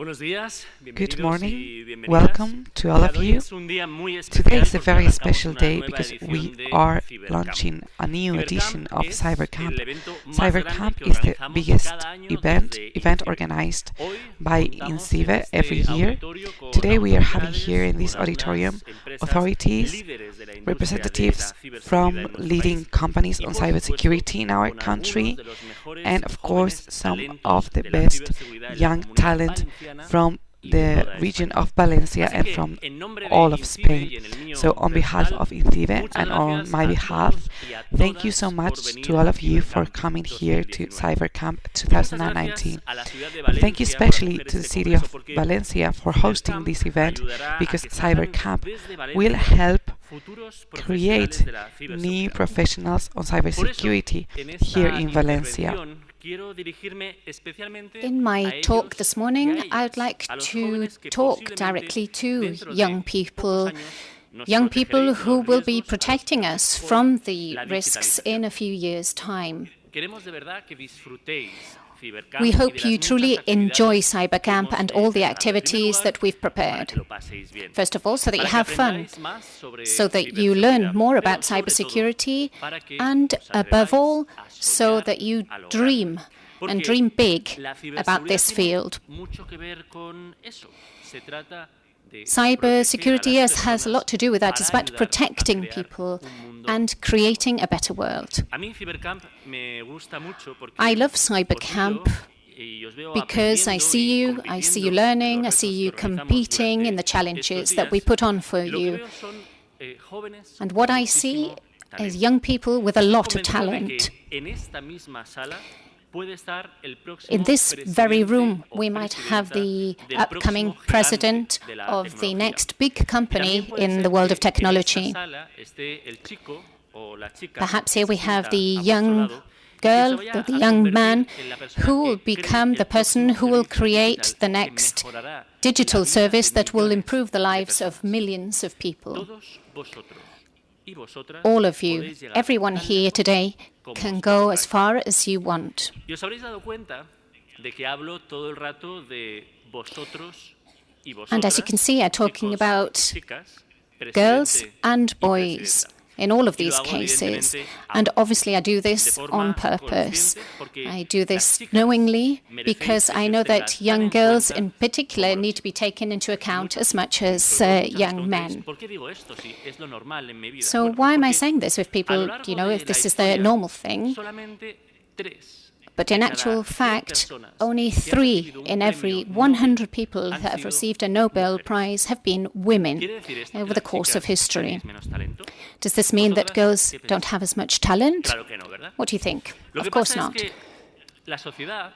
Good morning. Welcome to all of you. Today is a very special day because we are launching a new edition of CyberCamp. CyberCamp is the biggest event organized by INCIBE every year. Today we are having here in this auditorium authorities, representatives from leading companies on cybersecurity in our country, and of course some of the best young talent from the region of Valencia and from all of Spain. So on behalf of INCIBE and on my behalf, thank you so much to all of you for coming here to CyberCamp 2019. Thank you especially to the city of Valencia for hosting this event, because CyberCamp will help create new professionals on cybersecurity here in Valencia. In my talk this morning, I would like to talk directly to young people who will be protecting us from the risks in a few years' time. We hope you truly enjoy CyberCamp and all the activities that we've prepared. First of all, so that you have fun, so that you learn more about cybersecurity, and above all, so that you dream and dream big about this field. Cybersecurity has a lot to do with that. It's about protecting people and creating a better world. I love CyberCamp because I see you learning, I see you competing in the challenges that we put on for you. And what I see is young people with a lot of talent. In this very room, we might have the upcoming president of the next big company in the world of technology. Perhaps here we have the young girl, the young man, who will become the person who will create the next digital service that will improve the lives of millions of people. All of you, everyone here today, can go as far as you want. And as you can see, I'm talking about girls and boys in all of these cases. And obviously I do this on purpose. I do this knowingly because I know that young girls in particular need to be taken into account as much as young men. So why am I saying this if people, if this is the normal thing? But in actual fact, only 3 in every 100 people that have received a Nobel Prize have been women over the course of history. Does this mean that girls don't have as much talent? What do you think? Of course not.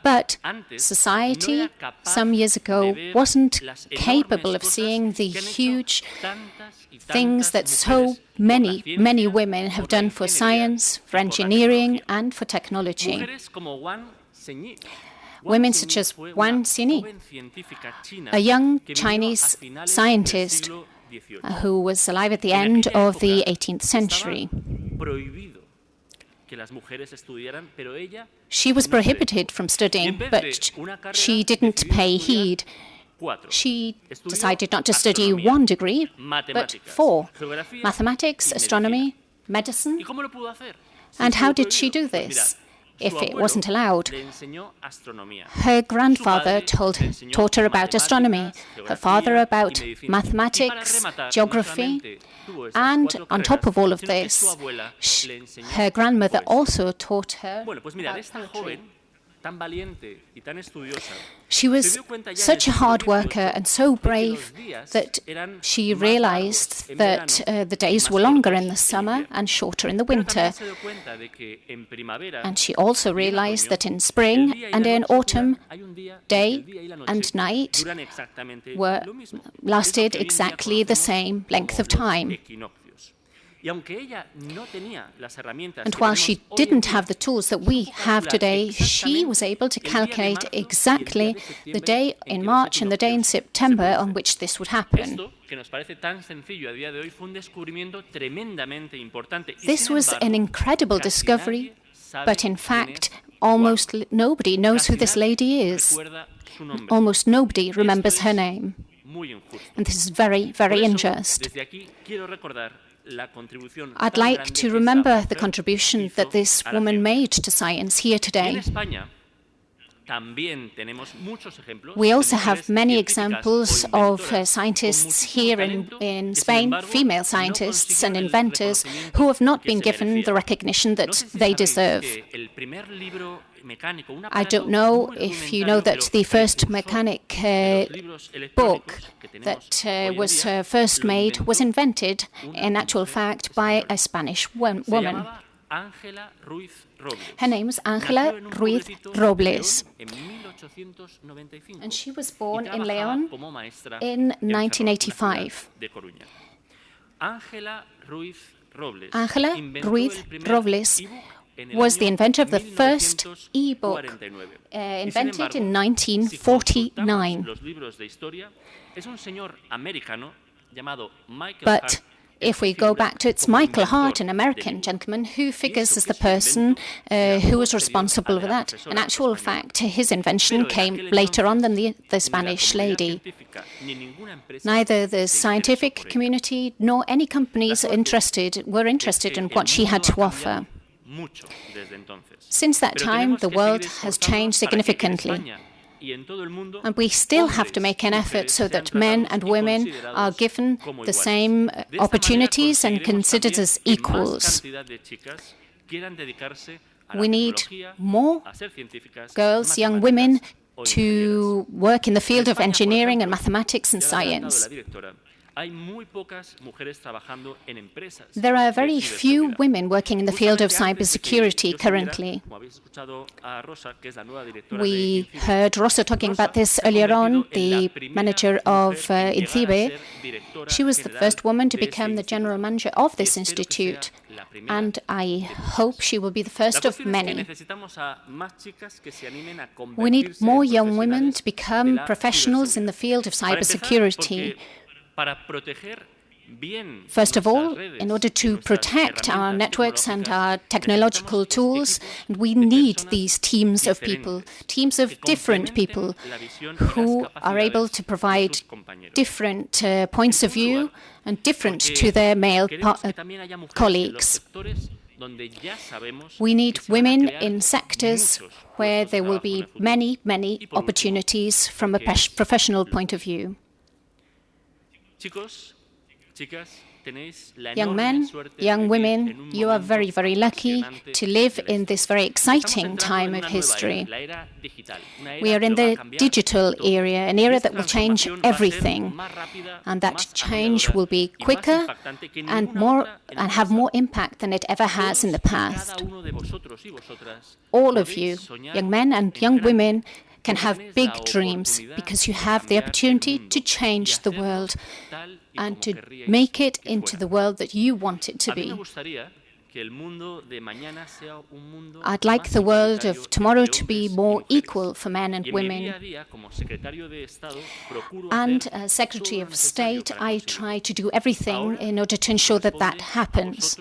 But society, some years ago, wasn't capable of seeing the huge things that so many women have done for science, for engineering, and for technology. Women such as Wang Xini, a young Chinese scientist who was alive at the end of the 18th century. She was prohibited from studying, but she didn't pay heed. She decided not to study 1 degree, but 4: mathematics, astronomy, medicine. And how did she do this, if it wasn't allowed? Her grandfather taught her about astronomy, her father about mathematics, geography, and on top of all of this, her grandmother also taught her about poetry. She was such a hard worker and so brave that she realized that the days were longer in the summer and shorter in the winter. And she also realized that in spring and in autumn, day and night lasted exactly the same length of time. And while she didn't have the tools that we have today, she was able to calculate exactly the day in March and the day in September on which this would happen. This was an incredible discovery, but in fact almost nobody knows who this lady is. Almost nobody remembers her name. And this is very, very unjust. I'd like to remember the contribution that this woman made to science here today. We also have many examples of scientists here in Spain, female scientists and inventors, who have not been given the recognition that they deserve. I don't know if you know that the first mechanic book that was first made was invented, in actual fact, by a Spanish woman. Her name was Ángela Ruiz Robles, and she was born in León in 1985. Ángela Ruiz Robles was the inventor of the first e-book, invented in 1949. But if we go back to it's Michael Hart, an American gentleman, who figures as the person who was responsible for that. In actual fact, his invention came later on than the Spanish lady. Neither the scientific community nor any companies were interested in what she had to offer. Since that time, the world has changed significantly. And we still have to make an effort so that men and women are given the same opportunities and considered as equals. We need more girls, young women, to work in the field of engineering and mathematics and science. There are very few women working in the field of cybersecurity currently. We heard Rosa talking about this earlier on, the manager of INCIBE. She was the first woman to become the general manager of this institute, and I hope she will be the first of many. We need more young women to become professionals in the field of cybersecurity. First of all, in order to protect our networks and our technological tools, we need these teams of people, teams of different people who are able to provide different points of view and different to their male colleagues. We need women in sectors where there will be many, many opportunities from a professional point of view. Young men, young women, you are very, very lucky to live in this very exciting time of history. We are in the digital era, an era that will change everything, and that change will be quicker and have more impact than it ever has in the past. All of you, young men and young women, can have big dreams because you have the opportunity to change the world and to make it into the world that you want it to be. I'd like the world of tomorrow to be more equal for men and women. And as Secretary of State, I try to do everything in order to ensure that that happens.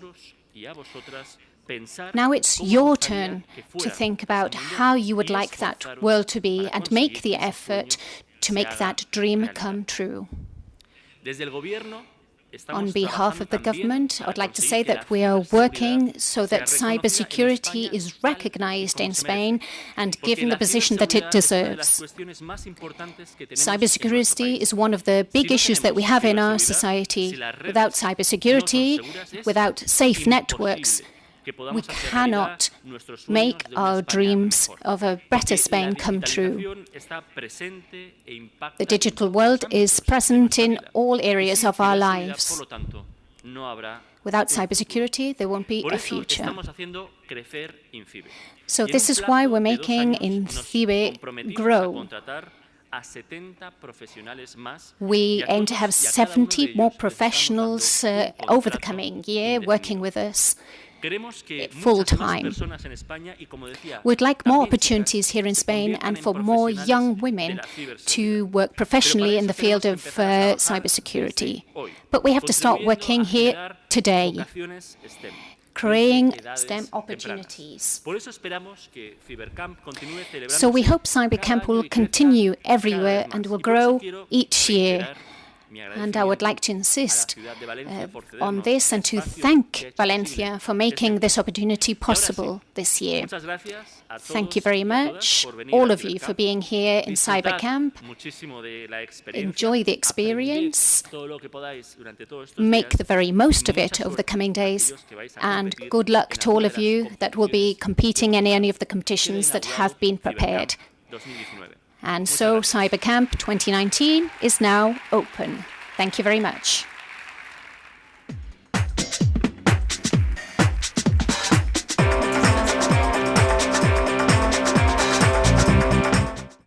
Now it's your turn to think about how you would like that world to be and make the effort to make that dream come true. On behalf of the government, I would like to say that we are working so that cybersecurity is recognized in Spain and given the position that it deserves. Cybersecurity is one of the big issues that we have in our society. Without cybersecurity, without safe networks, we cannot make our dreams of a better Spain come true. The digital world is present in all areas of our lives. Without cybersecurity, there won't be a future. So this is why we're making INCIBE grow. We aim to have 70 more professionals over the coming year working with us full-time. We'd like more opportunities here in Spain and for more young women to work professionally in the field of cybersecurity. But we have to start working here today. creating STEM opportunities. So we hope CyberCamp will continue everywhere and will grow each year. And I would like to insist on this and to thank Valencia for making this opportunity possible this year. Thank you very much, all of you, for being here in CyberCamp. Enjoy the experience, make the very most of it over the coming days, and good luck to all of you that will be competing in any of the competitions that have been prepared. And so CyberCamp 2019 is now open. Thank you very much.